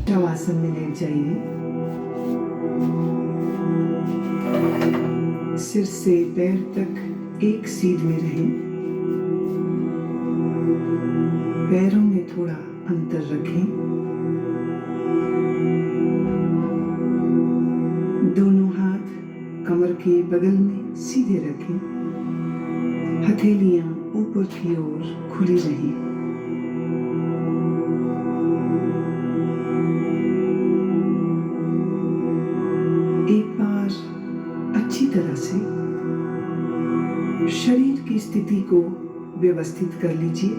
शवासन में लेट जाइए। सिर से पैर तक एक सीध में रहें। पैरों में थोड़ा अंतर रखें। दोनों हाथ कमर के बगल में सीधे रखें। हथेलियां ऊपर की ओर खुली रहें। एक बार अच्छी तरह से शरीर की स्थिति को व्यवस्थित कर लीजिए।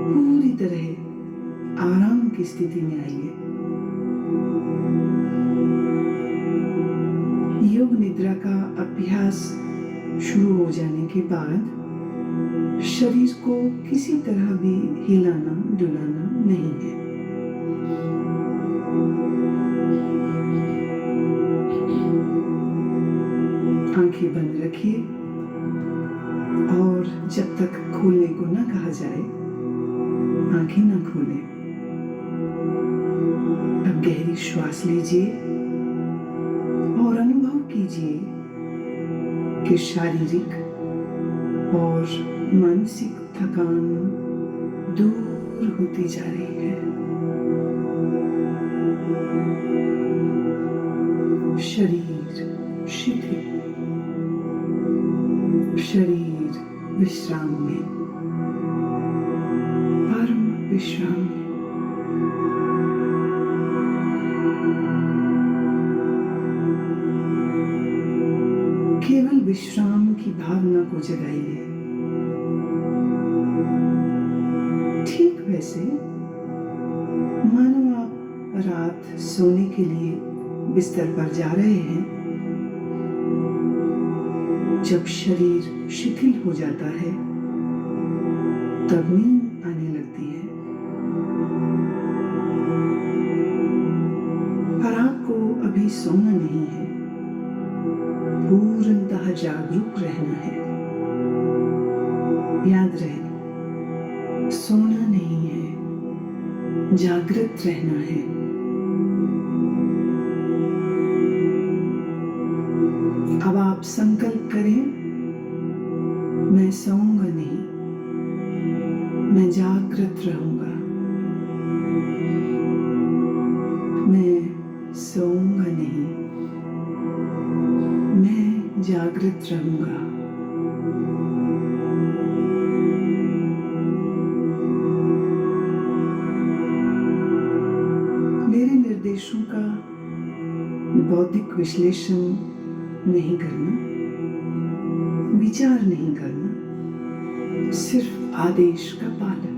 पूरी तरह आराम की स्थिति में आइए। योग निद्रा का अभ्यास शुरू हो जाने के बाद शरीर को किसी तरह भी हिलाना डुलाना नहीं है। आंखें बंद रखिए और जब तक खोलने को ना कहा जाए आंखें ना खोलें। अब गहरी श्वास लीजिए और अनुभव कीजिए कि शारीरिक और मानसिक थकान दूर होती जा रही है। शरीर शिथिल, शरीर विश्राम में, परम विश्राम में। केवल विश्राम की भावना को जगाइए। ठीक वैसे मानो आप रात सोने के लिए बिस्तर पर जा रहे हैं। जब शरीर शिथिल हो जाता है तब नींद आने लगती है। पर आपको अभी सोना नहीं है, पूर्णतः जागरूक रहना है। याद रहे, सोना नहीं है, जागृत रहना है। अब आप संकल्प करें, मैं सोऊंगा नहीं, मैं जागृत रहूंगा। मैं सोऊंगा नहीं, मैं जागृत रहूंगा। मेरे निर्देशों का बौद्धिक विश्लेषण नहीं करना, विचार नहीं करना, सिर्फ आदेश का पालन।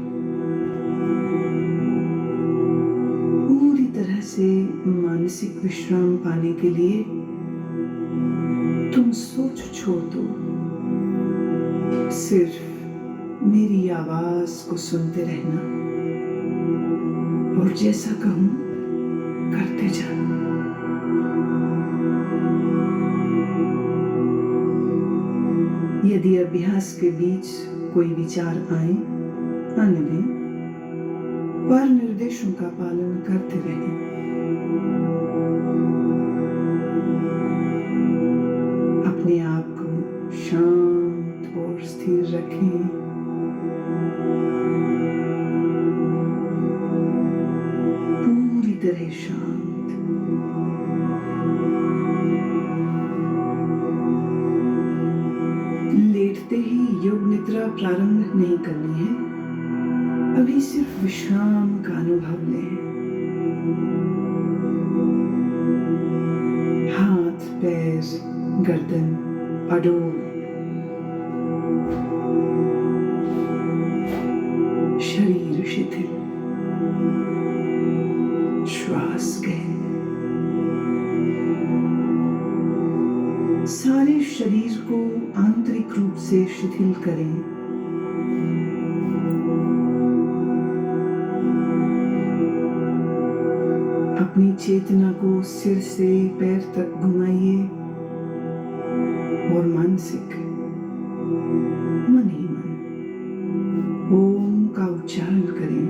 पूरी तरह से मानसिक विश्राम पाने के लिए तुम सोच छोड़ दो। सिर्फ मेरी आवाज को सुनते रहना और जैसा कहूं करते जाना। यदि अभ्यास के बीच कोई विचार आए, आने दें, पर निर्देशों का पालन करते रहें। अपने आप को शांत और स्थिर रखें। पूरी तरह शांत। लेटते ही योग निद्रा प्रारंभ नहीं करनी है। अभी सिर्फ विश्राम का अनुभव लें। हाथ, पैर, गर्दन अडोल, शरीर शिथिल, श्वास गहन। सारे शरीर को आंतरिक रूप से शिथिल करें। अपनी चेतना को सिर से पैर तक घुमाइए और मानसिक मन ही मन ओम का उच्चारण करें।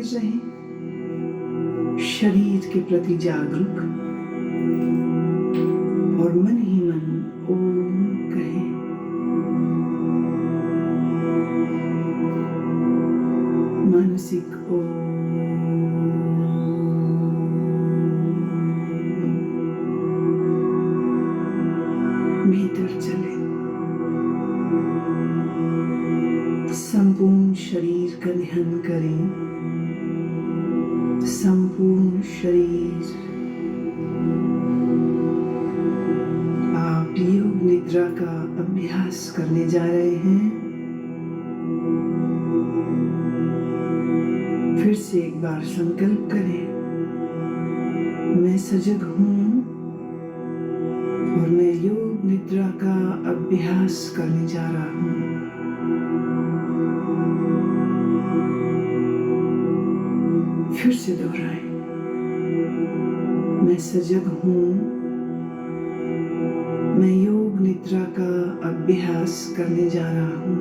स्थिर रहें, शरीर के प्रति जागरूक और मन ही मन ओम कहें। मानसिक ओम, भीतर चले, संपूर्ण शरीर का ध्यान करें। संपूर्ण शरीर, आप योग निद्रा का अभ्यास करने जा रहे हैं। फिर से एक बार संकल्प करें, मैं सजग हूं और मैं योग निद्रा का अभ्यास करने जा रहा हूं। फिर से दोहराएं, मैं सजग हूं, मैं योग निद्रा का अभ्यास करने जा रहा हूं।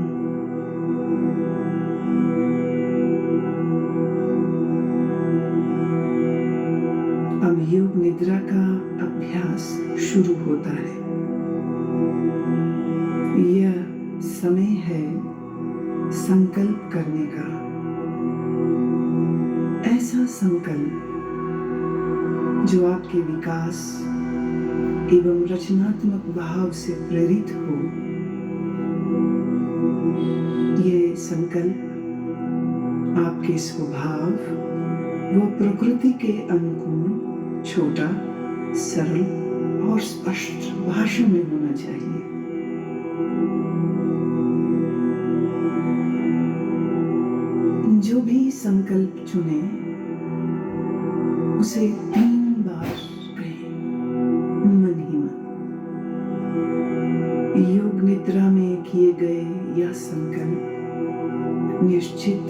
अब योग निद्रा का अभ्यास शुरू होता है। यह समय है संकल्प करने का। ऐसा संकल्प जो आपके विकास एवं रचनात्मक भाव से प्रेरित हो। ये संकल्प आपके स्वभाव व प्रकृति के अनुकूल छोटा, सरल और स्पष्ट भाषा में होना चाहिए। जो भी संकल्प चुने उसे 3 बार कहें, मन ही मन। योग निद्रा में किए गए यह संकल्प निश्चित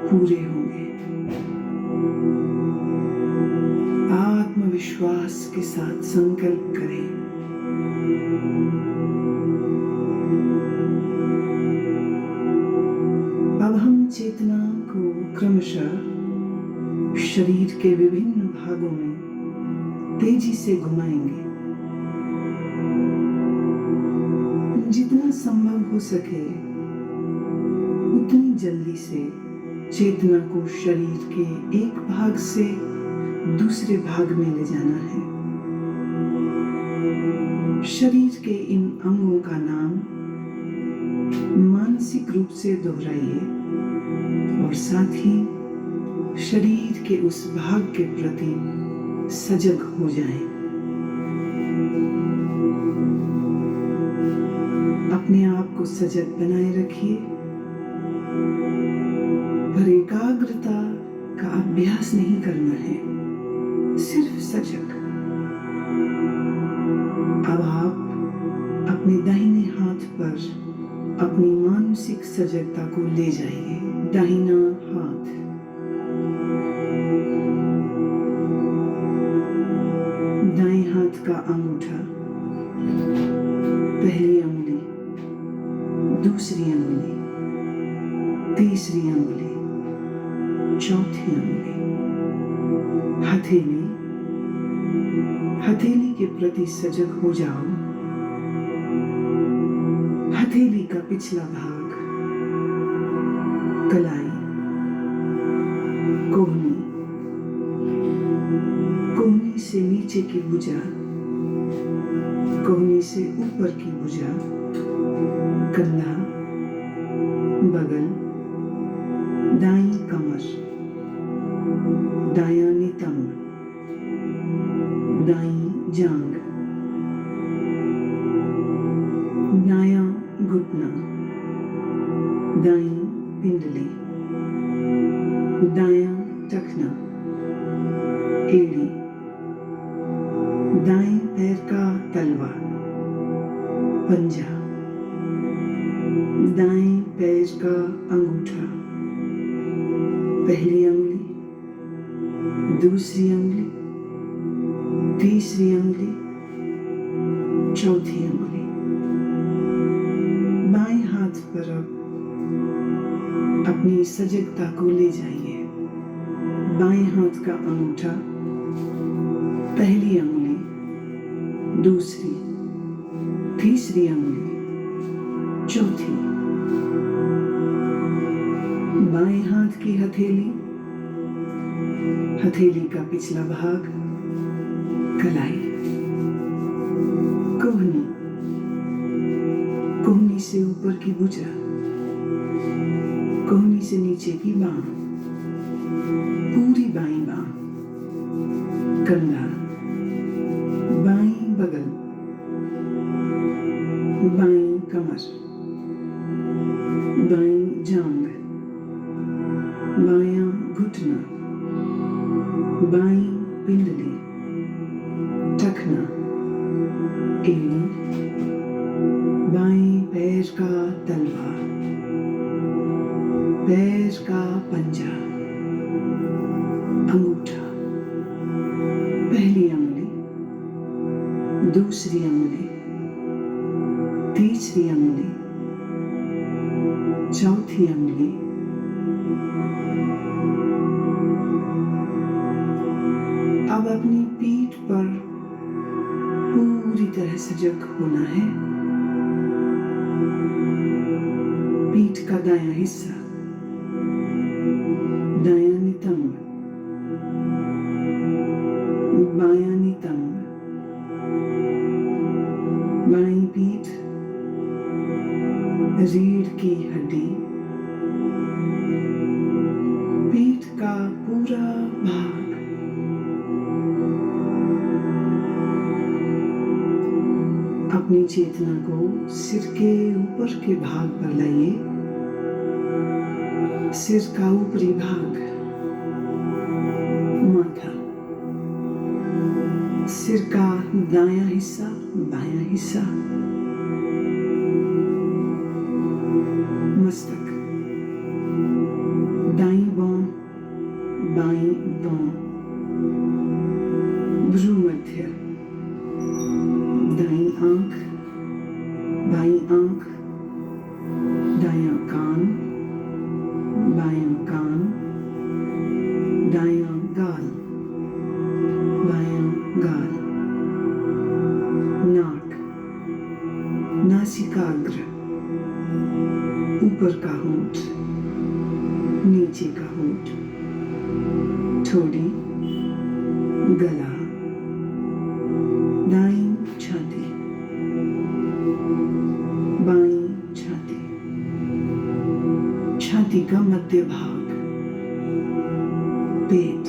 पूरे होंगे। आत्मविश्वास के साथ संकल्प करें। अब हम चेतना को क्रमशः शरीर के विभिन्न भागों में तेजी से घुमाएंगे। जितना संभव हो सके उतनी जल्दी से चेतना को शरीर के एक भाग से दूसरे भाग में ले जाना है। शरीर के इन अंगों का नाम मानसिक रूप से दोहराइए और साथ ही शरीर के उस भाग के प्रति सजग हो जाएं। अपने आप को सजग बनाए रखिए, पर एकाग्रता का अभ्यास नहीं करना है, सिर्फ सजग। अब आप अपने दाहिने हाथ पर अपनी मानसिक सजगता को ले जाइए। दाहिना हाथ, दाएं हाथ का अंगूठा, पहली अंगुली, दूसरी अंगुली, तीसरी अंगुली, चौथी अंगुली, हथेली। हथेली के प्रति सजग हो जाओ। हथेली का पिछला भाग, कलाई, कोहनी, कोहनी से नीचे की भुजा, कोहनी से ऊपर की भुजा, कंधा, बगल, दाईं कमर, दायां नितंब, दाईं जांघ, दायां घुटना, दाईं पिंडली, दायां टखना, एड़ी, दाएं पैर का तलवा, पंजा, दाएं पैर का अंगूठा, पहली अंगुली, दूसरी अंगुली, तीसरी अंगुली, चौथी अंगुली। बाएं हाथ पर अब अपनी सजगता को ले जाइए। बाएं हाथ का अंगूठा, पहली अंगुली, दूसरी, तीसरी अंगुली, चौथी। बाएं हाथ की हथेली, हथेली का पिछला भाग, कलाई, कोहनी, कोहनी से ऊपर की भुजा, कोहनी से नीचे की बांह, पूरी बाईं बांह, कंधा, बाईं बगल, बाईं कमर, बाईं जांघ, बायां घुटना, बाईं पिंडली, टखना, एड़ी, बाएं पैर का तलवा, पैर का पंजा, अंगूठा, पहली अंगुली, दूसरी अंगुली, तीसरी अंगुली, चौथी अंगुली, अब अपनी पीठ पर पूरी तरह सजग होना है। पीठ का दायां हिस्सा, दायां नितंब, बायां नितंब, बाईं पीठ, रीढ़ की हड्डी, पीठ का पूरा भाग, अपनी चेतना को सिर के ऊपर के भाग पर लाइए। सिर का ऊपरी भाग, माथा, सिर का दायां हिस्सा, बायां हिस्सा, मस्तक, दाईं बांह, बाईं बांह, भ्रूमध्य, दाईं आंख, बाईं आंख, दायां कान, बायां कान, दायां गाल, बायां गाल, नाक, नासिकाग्र, ऊपर का होंठ, नीचे का होंठ, ठोड़ी, गला, दाईं छाती, बाईं छाती, छाती का मध्य भाग, पेट,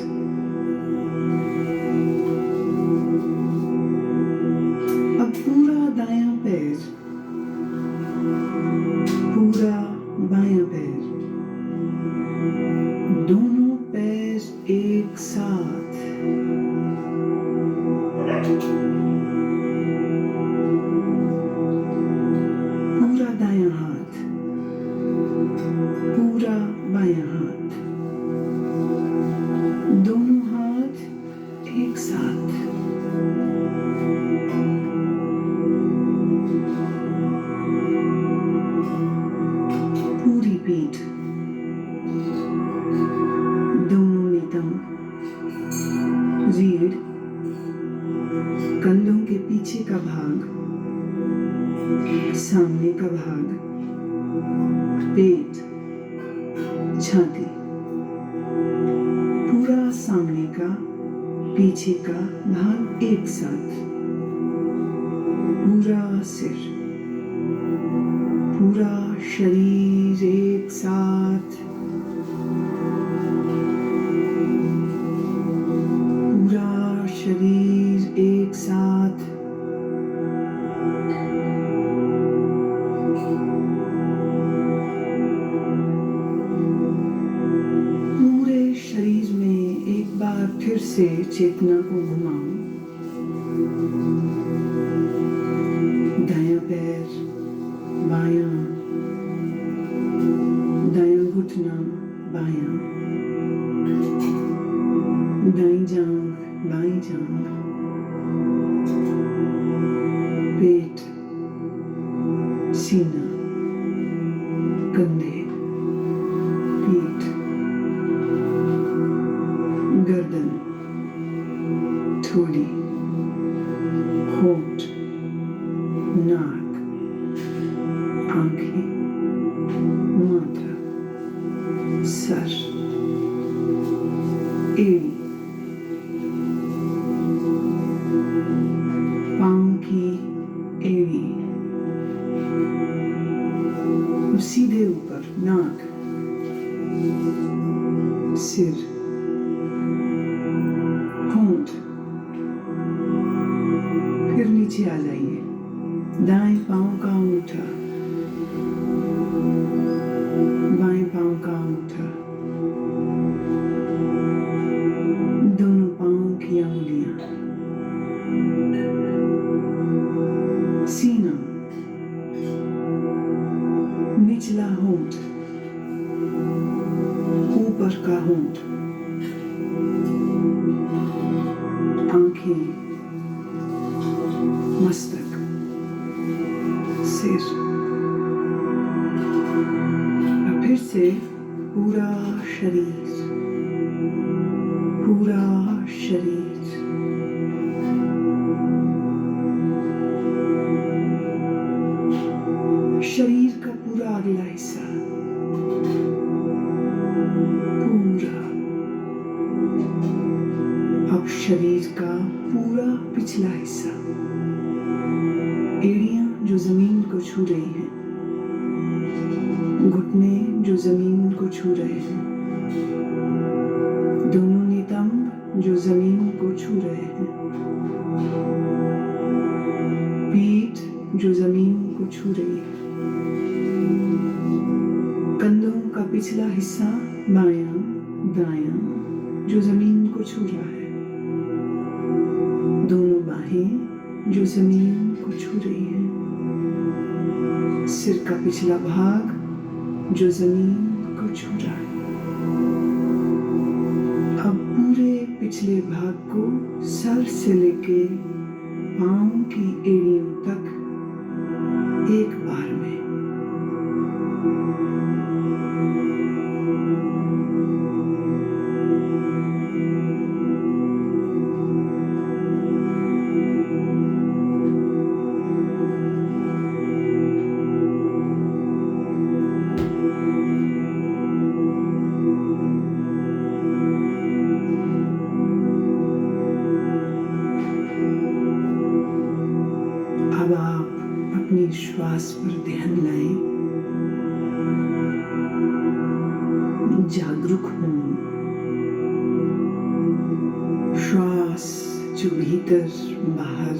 अब पूरा दायां पैर, पूरा बायां पैर, दोनों पैर एक साथ, पूरा दायां हाथ, पूरा बायां हाथ, दोनों हाथ एक साथ, पूरी पीठ, दोनों नितंब, रीढ़, कंधों के पीछे का भाग, सामने का भाग, पेट, छाती, पूरा सामने का, पीछे का भाग एक साथ, पूरा सिर, पूरा शरीर एक साथ, पूरा शरीर एक साथ, पूरे शरीर में एक बार फिर से चेतना को घुमाओ। दायां पैर, बायां, दायां घुटना, बायां, दाईं जांघ, बाईं जांघ, पेट, सीना, कंधे, पीठ, सर, एड़ी, पाँव की एड़ी, सीधे ऊपर नाक, सिर, होंठ, फिर नीचे आ जाइए, दाएं पाँव का अंगूठा, बाएं पाँव का अंगूठा, दोनों पाँव की अंगुलियां, सीना, निचला होंठ, ऊपर का होंठ, आंखें, मस्तक, सिर, और फिर से पूरा शरीर, पूरा शरीर, शरीर का पूरा अगला हिस्सा, पूरा, अब शरीर का पूरा पिछला हिस्सा, एड़ियां जो जमीन को छू रही हैं, घुटने जो जमीन को छू रहे हैं, दोनों नितंब जो जमीन को छू रहे हैं, पीठ जो जमीन को छू रही है, कंधों का पिछला हिस्सा बायां दायां जो जमीन को छू रहा है, दोनों बाहें जो जमीन को छू रही हैं, सिर का पिछला भाग जो जमीन को छू रहा है। अब पूरे पिछले भाग को सर से लेके पांव की एड़ियों तक एक बार में, अब आप अपनी श्वास पर ध्यान लाएं, जागरूक हों, श्वास जो भीतर बाहर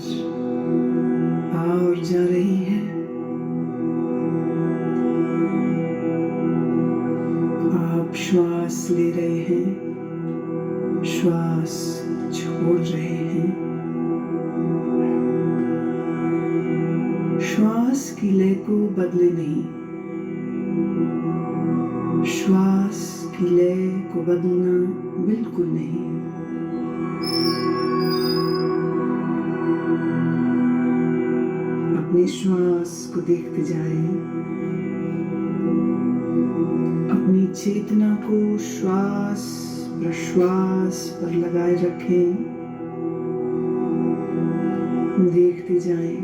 आ और जा रही है, आप श्वास ले रहे हैं, श्वास छोड़ रहे हैं, श्वास की लय को बदले नहीं, श्वास की लय को बदलना बिल्कुल नहीं। अपने श्वास को देखते जाएं, अपनी चेतना को श्वास प्रश्वास पर लगाए रखें, देखते जाएं,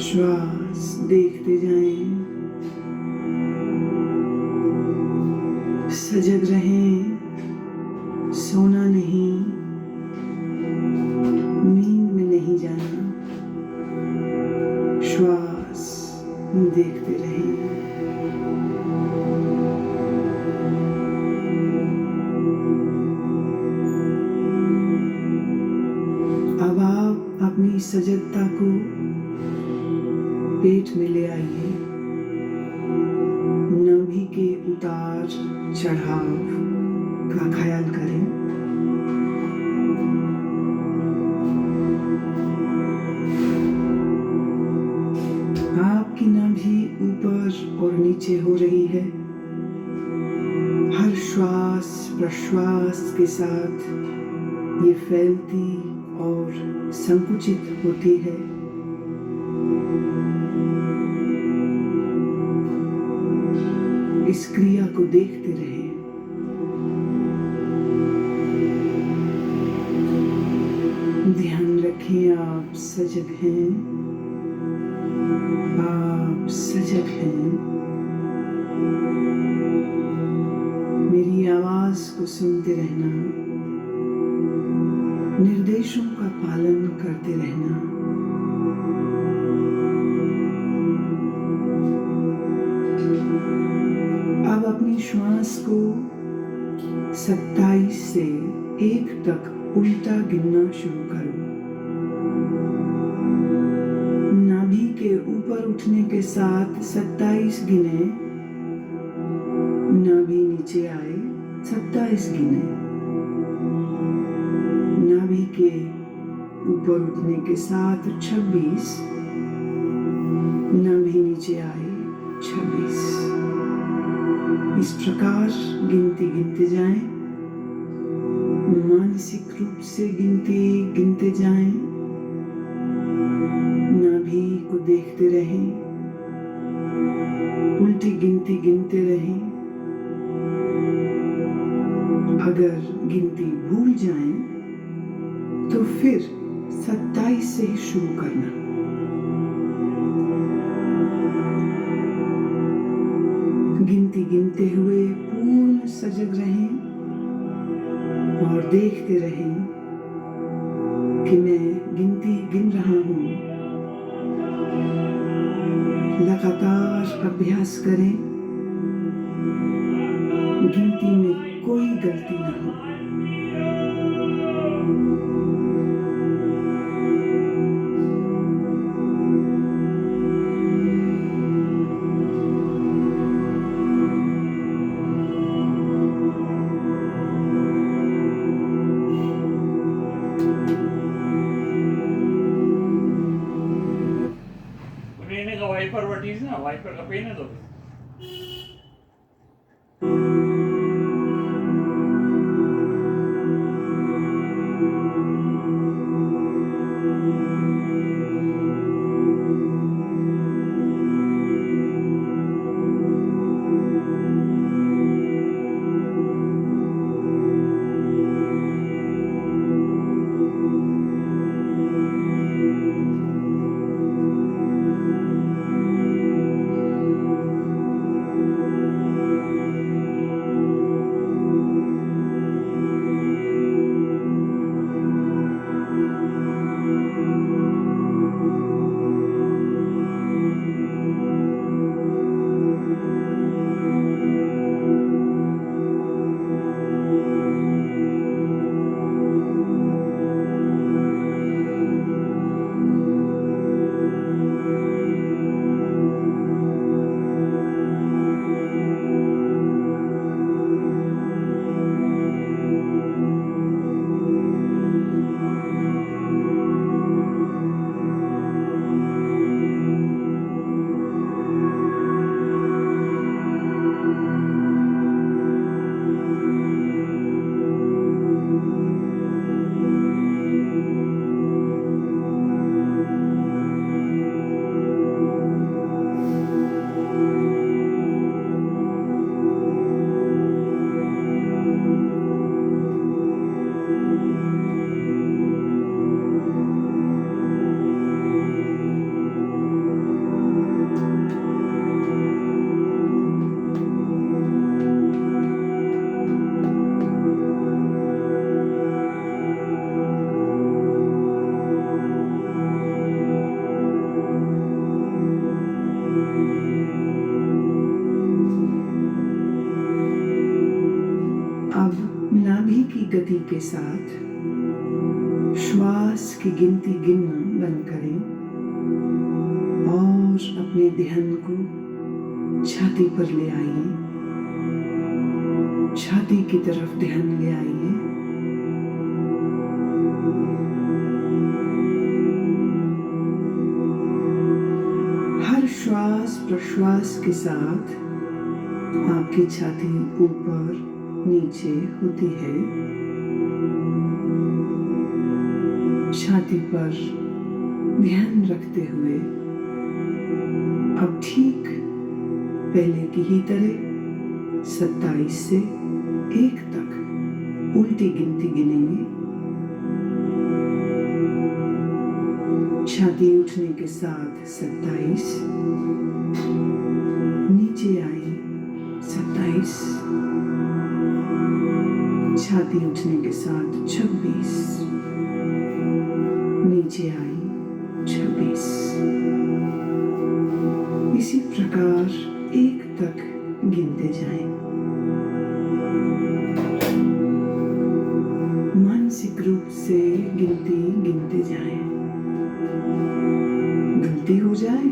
श्वास देखते जाएं, सजग रहें, सोना नहीं, नींद में नहीं जाना, श्वास देखते रहें। अब आप अपनी सजगता को पेट में ले आइए, नाभि के उतार चढ़ाव का ख्याल करें। आपकी नाभि ऊपर और नीचे हो रही है, हर श्वास प्रश्वास के साथ ये फैलती और संकुचित होती है। इस क्रिया को देखते रहें। ध्यान रखें, आप सजग हैं, आप सजग हैं। मेरी आवाज को सुनते रहना, निर्देशों का पालन करते रहना। अब अपनी श्वास को 27 से 1 तक उल्टा गिनना शुरू करो। नाभि के ऊपर उठने के साथ 27 गिने, नाभि नीचे आए 27 गिने, नाभि के ऊपर उठने के साथ 26, नाभि नीचे आए 26। इस प्रकार गिनती गिनते जाएं, मानसिक रूप से गिनती गिनते जाएं, नाभि को देखते रहें, उल्टी गिनती गिनते रहें। अगर गिनती भूल जाएं तो फिर 27 से ही शुरू करना। गिनती गिनते हुए पूर्ण सजग रहें और देखते रहें कि मैं गिनती गिन रहा हूँ। लगातार अभ्यास करें, गिनती में कोई गलती न हो। वाइपर वटीज ना, वाइपर का पेन है तो गति के साथ श्वास की गिनती गिनना बंद करें और अपने ध्यान को छाती पर ले आइए। छाती की तरफ ध्यान ले आइए। हर श्वास प्रश्वास के साथ आपकी छाती ऊपर नीचे होती है। छाती पर ध्यान रखते हुए अब ठीक पहले की ही तरह 27 से 1 तक उल्टी गिनती गिनेंगे। छाती उठने के साथ 27, नीचे आए 25, छाती उठने के साथ 26, नीचे आई 26। इसी प्रकार 1 तक गिनते जाएं। मानसिक रूप से गिनती गिनते जाएं। गलती हो जाए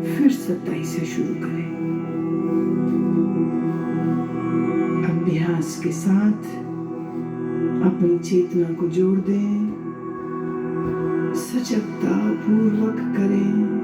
फिर 27 से शुरू करें। अभ्यास के साथ अपनी चेतना को जोड़ दें, सजगता पूर्वक करें।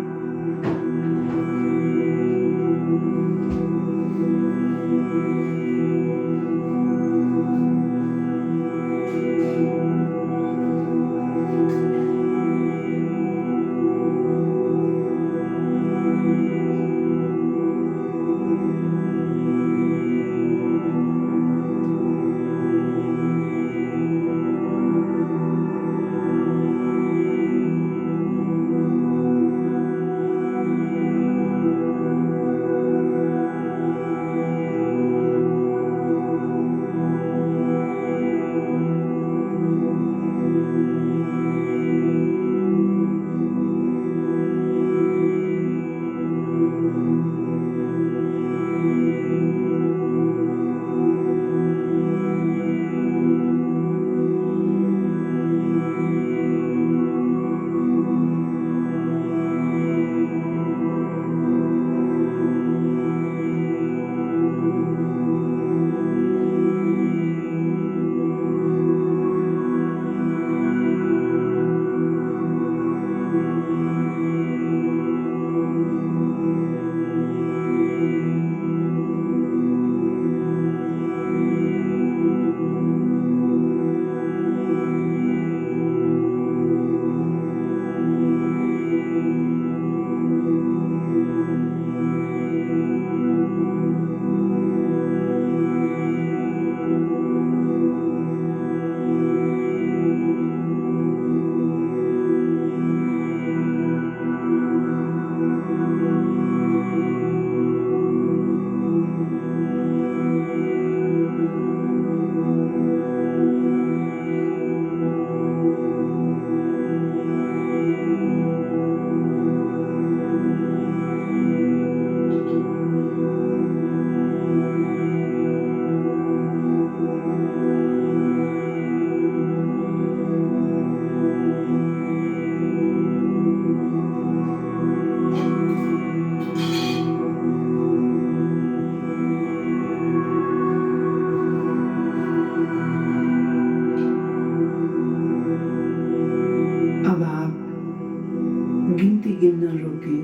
गिनना रोकें।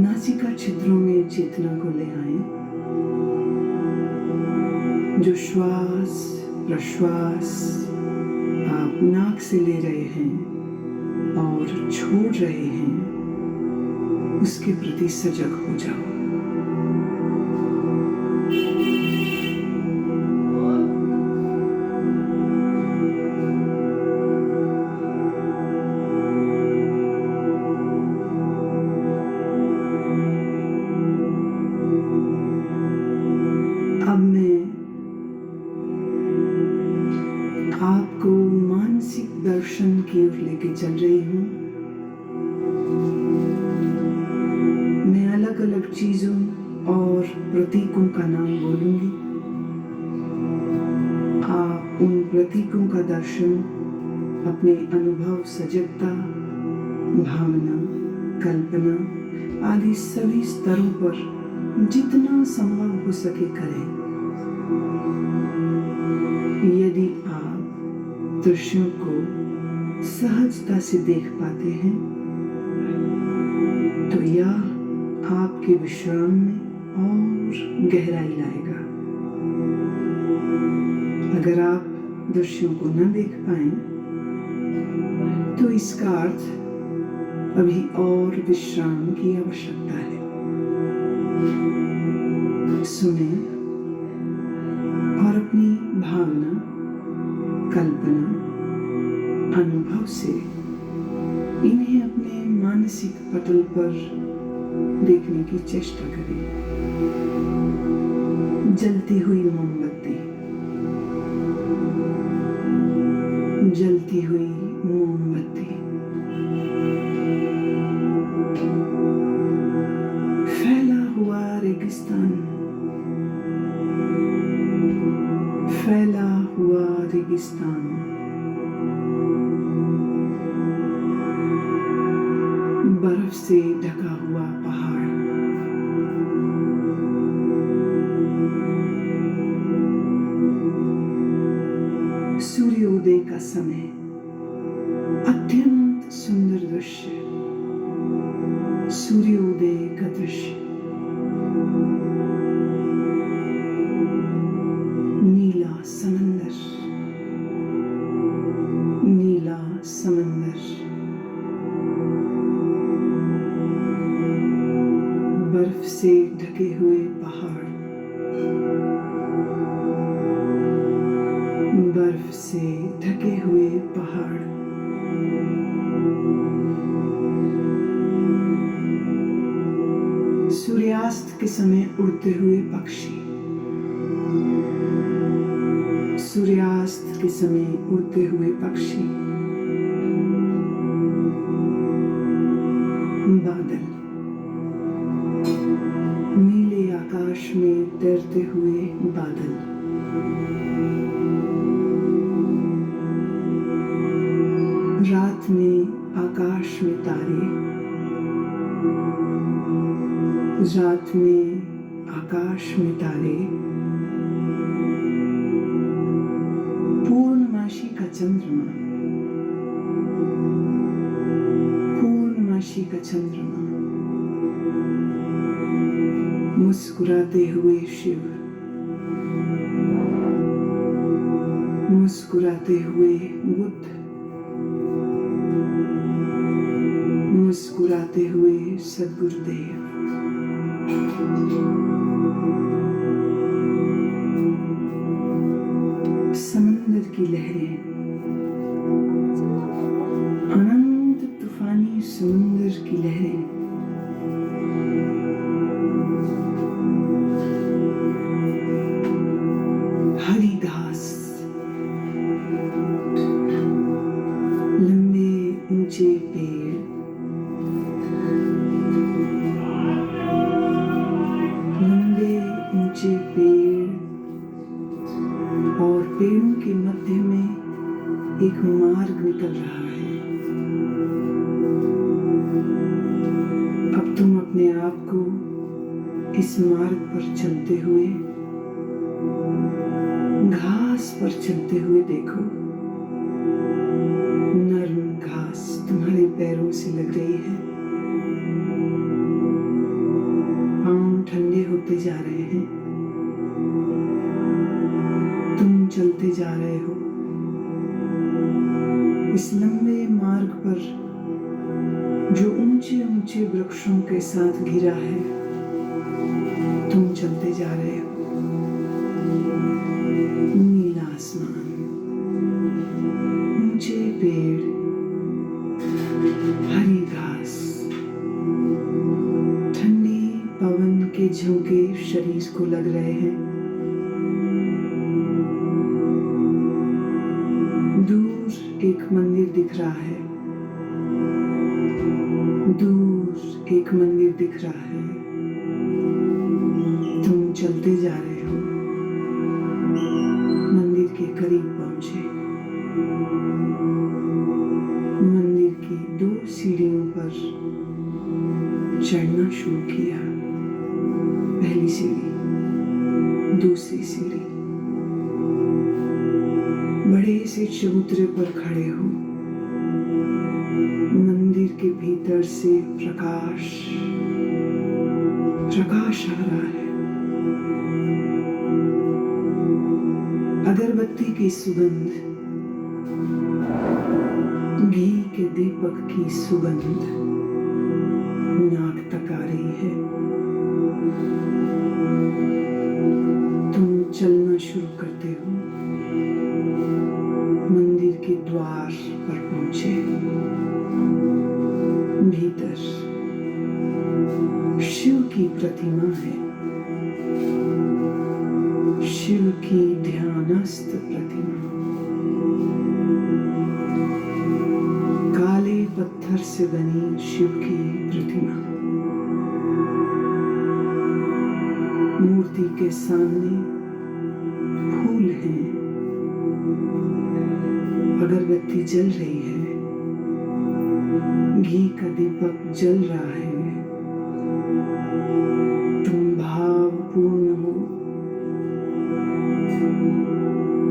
नासिका छिद्रों में चेतना को ले आए। जो श्वास प्रश्वास आप नाक से ले रहे हैं और छोड़ रहे हैं, उसके प्रति सजग हो जाओ। अब मैं आपको मानसिक दर्शन की ओर लेके चल रही हूँ। मैं अलग अलग चीजों और प्रतीकों का नाम बोलूंगी। आप उन प्रतीकों का दर्शन अपने अनुभव, सजगता, भावना, कल्पना आदि सभी स्तरों पर जितना संभव हो सके करें। यदि आप दृश्यों को सहजता से देख पाते हैं तो यह आपके विश्राम में और गहराई लाएगा। अगर आप दृश्यों को न देख पाए तो इसका अर्थ अभी और विश्राम की आवश्यकता है। सुने और अपनी भावना, कल्पना, अनुभव से इन्हें अपने मानसिक पटल पर देखने की चेष्टा करें। जलती हुई मोमबत्ती, जलती हुई मोमबत्ती। फैला हुआ रेगिस्तान, फैला हुआ रेगिस्तान। बर्फ से ढका हुआ पहाड़, सूर्योदय का समय, अत्यंत सुंदर दृश्य, सूर्योदय का दृश्य। नीला समंदर, नीला समंदर। बर्फ से ढके हुए पहाड़, बर्फ से ढके हुए पहाड़। सूर्यास्त के समय उड़ते हुए पक्षी, सूर्यास्त के समय उड़ते हुए पक्षी। बादल, नीले आकाश में तैरते हुए बादल। रात में आकाश में तारे, रात में आकाश में तारे। पूर्णमासी का चंद्रमा, पूर्णमासी का चंद्रमा। मुस्कुराते हुए शिव, मुस्कुराते हुए बुद्ध, मुस्कुराते हुए सद्गुरुदेव। समंदर की लहरें, अनंत तूफानी समंदर की लहरें। हरी घास, लंबे ऊंचे पेड़, लंबे ऊंचे पेड़ और पेड़ों के मध्य में एक मार्ग निकल रहा है। अब तुम अपने आप को इस मार्ग पर चलते हुए, घास पर चलते हुए देखो। नरम घास तुम्हारे पैरों से लग रही है। पांव ठंडे होते जा रहे हैं। तुम चलते जा रहे हो इस लंबे मार्ग पर जो ऊंचे ऊंचे वृक्षों के साथ घिरा है। तुम चलते जा रहे हो। नीला आसमान, ऊंचे पेड़, हरी घास, ठंडी पवन के झोंके शरीर को लग रहे हैं। दूर एक मंदिर दिख रहा है, दूर एक मंदिर दिख रहा है। तुम चलते जा रहे हो, मंदिर के करीब पहुंचे। मंदिर की 2 सीढ़ियों पर चढ़ना शुरू किया। पहली सीढ़ी, दूसरी सीढ़ी। बड़े से चबूतरे पर खड़े हो। मंदिर के भीतर से प्रकाश, प्रकाश आ रहा है। अगरबत्ती की सुगंध, घी के दीपक की सुगंध नाक तक आ रही है। तुम चलना शुरू करते हो। मंदिर के द्वार पर पहुंचे। भीतर शिव की प्रतिमा है, शिव की ध्यानस्थ प्रतिमा। काले पत्थर से बनी शिव की प्रतिमा। मूर्ति के सामने फूल हैं, अगरबत्ती जल रही है, घी का दीपक जल रहा है। तुम भावपूर्ण हो,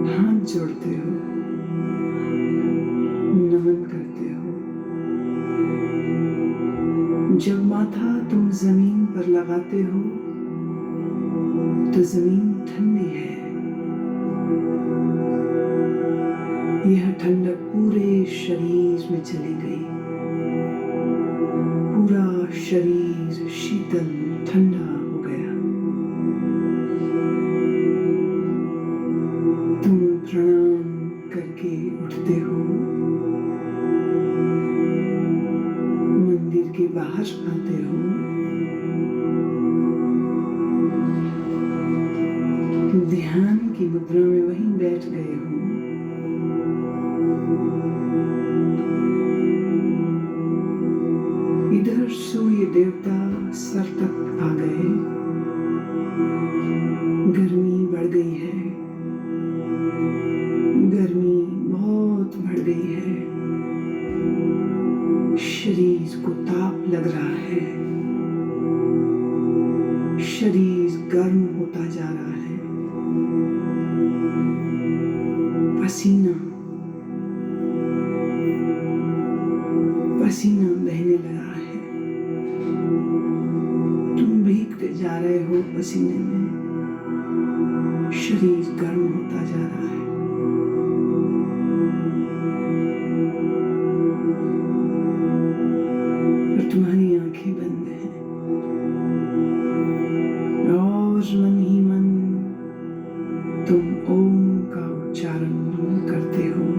हाथ जोड़ते हो, नमन करते हो। जब माथा तुम जमीन पर लगाते हो तो जमीन ठंडी है। यह ठंडक पूरे शरीर में चली गई। पूरा शरीर शीतल ठंडा हो गया। तुम प्रणाम करके उठते हो, मंदिर के बाहर आते हो। ध्यान की मुद्रा में वहीं बैठ गए हो। इधर सूर्य देवता सर तक आ गए। गर्मी बढ़ गई है, गर्मी बहुत बढ़ गई है। शरीर को ताप लग रहा है, शरीर गर्म होता जा रहा है। पसीना पसीना बहने लगा है। तुम भीगते जा रहे हो पसीने में। शरीर गर्म होता जा रहा है। और तुम्हारी आंखें बंद हैं और मन ही मन तुम ओम का उच्चारण करते हो।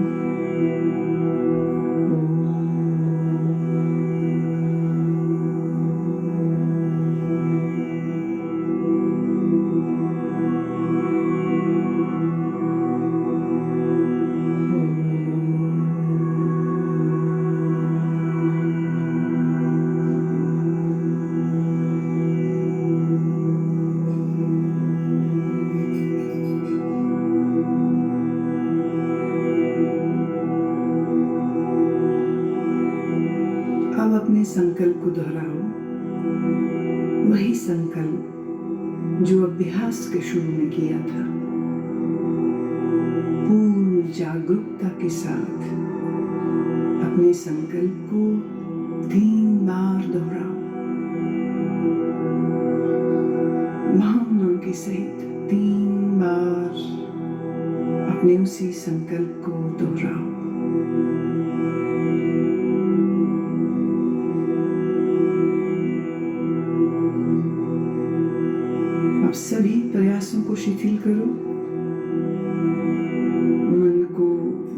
अब अपने संकल्प को दोहराओ। वही संकल्प जो अभ्यास के शुरू में किया था। पूर्ण जागरूकता के साथ अपने संकल्प को 3 बार दोहराओ। भावना के सहित 3 बार अपने उसी संकल्प को दोहराओ। अब सभी प्रयासों को शिथिल करो। मन को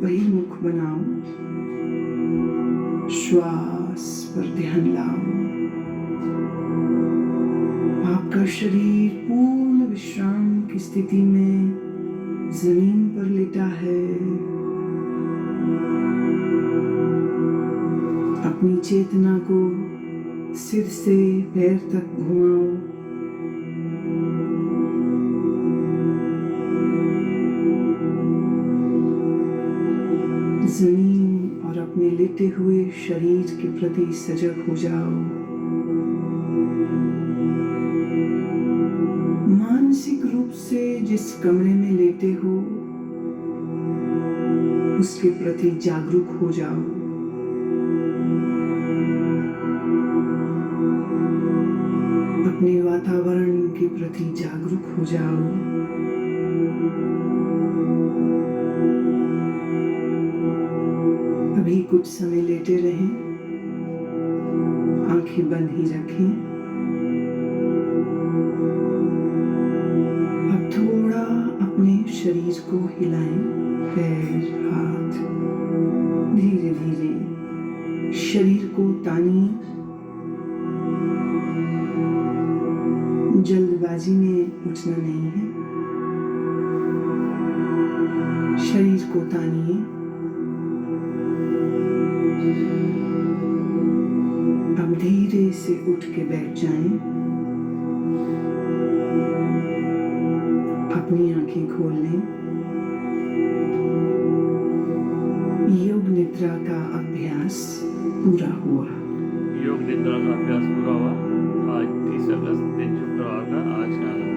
बहिर्मुख बनाओ। श्वास पर ध्यान लाओ। आपका शरीर पूर्ण विश्राम की स्थिति में जमीन पर लेटा है। अपनी चेतना को सिर से पैर तक घुमाओ। जमीन और अपने लेटे हुए शरीर के प्रति सजग हो जाओ। मानसिक रूप से जिस कमरे में लेटे हो उसके प्रति जागरूक हो जाओ। अपने वातावरण के प्रति जागरूक हो जाओ। अभी कुछ समय लेटे रहें, आंखें बंद ही रखें। अब थोड़ा अपने शरीर को हिलाएं, पैर, हाथ, धीरे धीरे शरीर को तानिए। जल्दबाजी में उठना नहीं है। शरीर को तानिए। अब धीरे से उठ के बैठ जाएं। अपनी आंखें खोल लें। योग निद्रा का अभ्यास पूरा हुआ। योग निद्रा का अभ्यास पूरा हुआ। आज 30 अगस्त दिन शुक्रवार का आज का